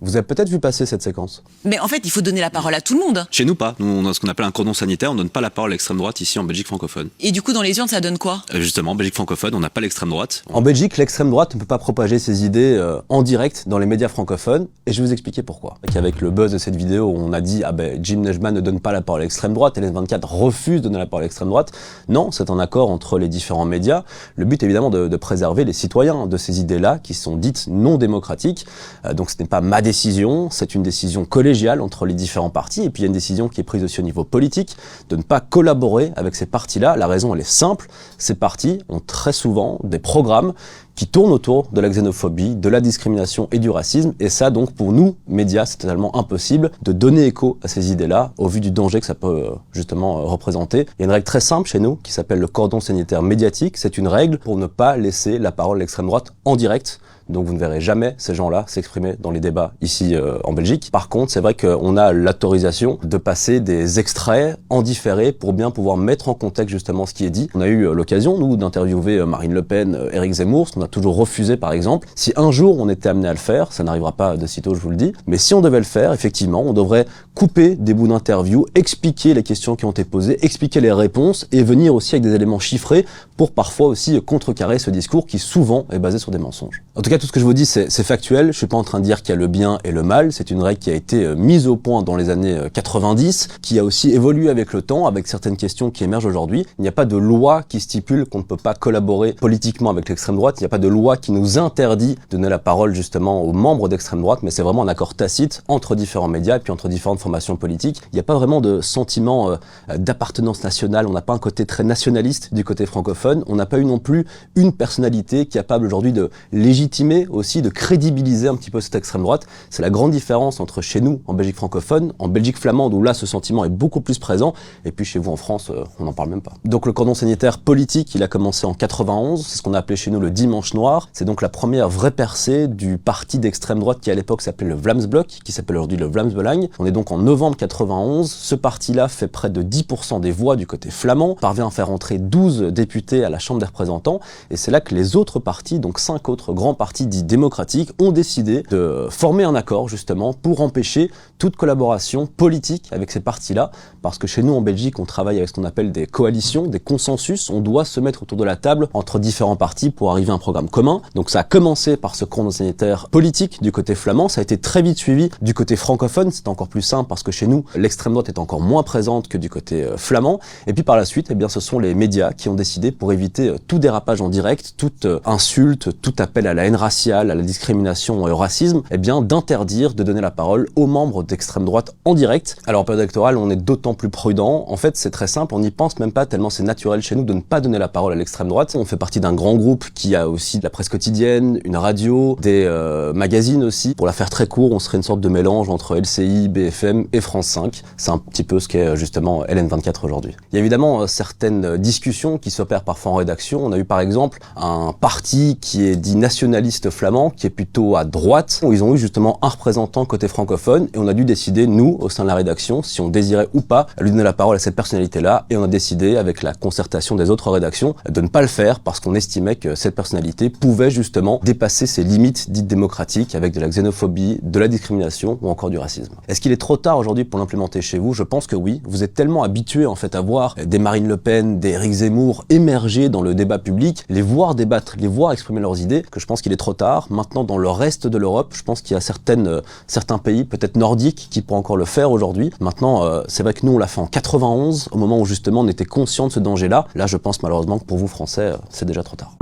Vous avez peut-être vu passer cette séquence. Mais en fait, il faut donner la parole à tout le monde. Chez nous, pas. Nous, on a ce qu'on appelle un cordon sanitaire. On donne pas la parole à l'extrême droite ici en Belgique francophone. Et du coup, dans les urnes, ça donne quoi? Justement, en Belgique francophone, on n'a pas l'extrême droite. En Belgique, l'extrême droite ne peut pas propager ses idées en direct dans les médias francophones, et je vais vous expliquer pourquoi. Avec le buzz de cette vidéo, on a dit Jim Nechman ne donne pas la parole à l'extrême droite, et LN24 refuse de donner la parole à l'extrême droite. Non, c'est un accord entre les différents médias. Le but évidemment de préserver les citoyens de ces idées-là qui sont dites non démocratiques. Donc ce n'est pas ma décision, c'est une décision collégiale entre les différents partis, et puis il y a une décision qui est prise aussi au niveau politique de ne pas collaborer avec ces partis-là. La raison elle est simple, ces partis ont très souvent des programmes qui tournent autour de la xénophobie, de la discrimination et du racisme, et ça donc pour nous, médias, c'est totalement impossible de donner écho à ces idées-là au vu du danger que ça peut justement représenter. Il y a une règle très simple chez nous qui s'appelle le cordon sanitaire médiatique, c'est une règle pour ne pas laisser la parole de l'extrême droite en direct. Donc vous ne verrez jamais ces gens-là s'exprimer dans les débats ici en Belgique. Par contre, c'est vrai qu'on a l'autorisation de passer des extraits en différé pour bien pouvoir mettre en contexte justement ce qui est dit. On a eu l'occasion, nous, d'interviewer Marine Le Pen, Éric Zemmour, ce qu'on a toujours refusé par exemple. Si un jour on était amené à le faire, ça n'arrivera pas de sitôt, je vous le dis, mais si on devait le faire, effectivement, on devrait couper des bouts d'interview, expliquer les questions qui ont été posées, expliquer les réponses et venir aussi avec des éléments chiffrés pour parfois aussi contrecarrer ce discours qui souvent est basé sur des mensonges. En tout cas, tout ce que je vous dis, c'est factuel. Je suis pas en train de dire qu'il y a le bien et le mal. C'est une règle qui a été mise au point dans les années 90, qui a aussi évolué avec le temps, avec certaines questions qui émergent aujourd'hui. Il n'y a pas de loi qui stipule qu'on ne peut pas collaborer politiquement avec l'extrême droite. Il n'y a pas de loi qui nous interdit de donner la parole justement aux membres d'extrême droite, mais c'est vraiment un accord tacite entre différents médias et puis entre différentes formations politiques. Il n'y a pas vraiment de sentiment d'appartenance nationale. On n'a pas un côté très nationaliste du côté francophone. On n'a pas eu non plus une personnalité capable aujourd'hui de légitimer aussi, de crédibiliser un petit peu cette extrême droite. C'est la grande différence entre chez nous, en Belgique francophone, en Belgique flamande, où là, ce sentiment est beaucoup plus présent, et puis chez vous en France, on n'en parle même pas. Donc le cordon sanitaire politique, il a commencé en 91, c'est ce qu'on a appelé chez nous le dimanche noir. C'est donc la première vraie percée du parti d'extrême droite qui à l'époque s'appelait le Vlaams-Blok, qui s'appelle aujourd'hui le Vlaams-Belang. On est donc en novembre 91, ce parti-là fait près de 10% des voix du côté flamand, parvient à faire entrer 12 députés à la Chambre des représentants, et c'est là que les autres partis, donc 5 autres grands partis dits démocratiques, ont décidé de former un accord justement pour empêcher toute collaboration politique avec ces partis-là, parce que chez nous en Belgique, on travaille avec ce qu'on appelle des coalitions, des consensus, on doit se mettre autour de la table entre différents partis pour arriver à un programme commun. Donc ça a commencé par ce cordon sanitaire politique du côté flamand, ça a été très vite suivi du côté francophone, c'est encore plus simple parce que chez nous, l'extrême droite est encore moins présente que du côté flamand, et puis par la suite, eh bien, ce sont les médias qui ont décidé, pour éviter tout dérapage en direct, toute insulte, tout appel à la haine raciale, à la discrimination et au racisme, eh bien d'interdire de donner la parole aux membres d'extrême droite en direct. Alors en période électorale, on est d'autant plus prudent. En fait, c'est très simple, on n'y pense même pas tellement c'est naturel chez nous de ne pas donner la parole à l'extrême droite. On fait partie d'un grand groupe qui a aussi de la presse quotidienne, une radio, des magazines aussi. Pour la faire très court, on serait une sorte de mélange entre LCI, BFM et France 5. C'est un petit peu ce qu'est justement LN24 aujourd'hui. Il y a évidemment certaines discussions qui s'opèrent parfois en rédaction. On a eu par exemple un parti qui est dit nationaliste flamand, qui est plutôt à droite, où ils ont eu justement un représentant côté francophone, et on a dû décider, nous, au sein de la rédaction, si on désirait ou pas lui donner la parole à cette personnalité-là, et on a décidé, avec la concertation des autres rédactions, de ne pas le faire, parce qu'on estimait que cette personnalité pouvait justement dépasser ses limites dites démocratiques, avec de la xénophobie, de la discrimination, ou encore du racisme. Est-ce qu'il est trop tard aujourd'hui pour l'implémenter chez vous? Je pense que oui. Vous êtes tellement habitués, en fait, à voir des Marine Le Pen, des Éric Zemmour émerger dans le débat public, les voir débattre, les voir exprimer leurs idées, que je pense qu'il est trop tard. Maintenant, dans le reste de l'Europe, je pense qu'il y a certains pays, peut-être nordiques, qui pourraient encore le faire aujourd'hui. Maintenant, c'est vrai que nous, on l'a fait en 91, au moment où justement on était conscient de ce danger-là. Là, je pense malheureusement que pour vous, Français, c'est déjà trop tard.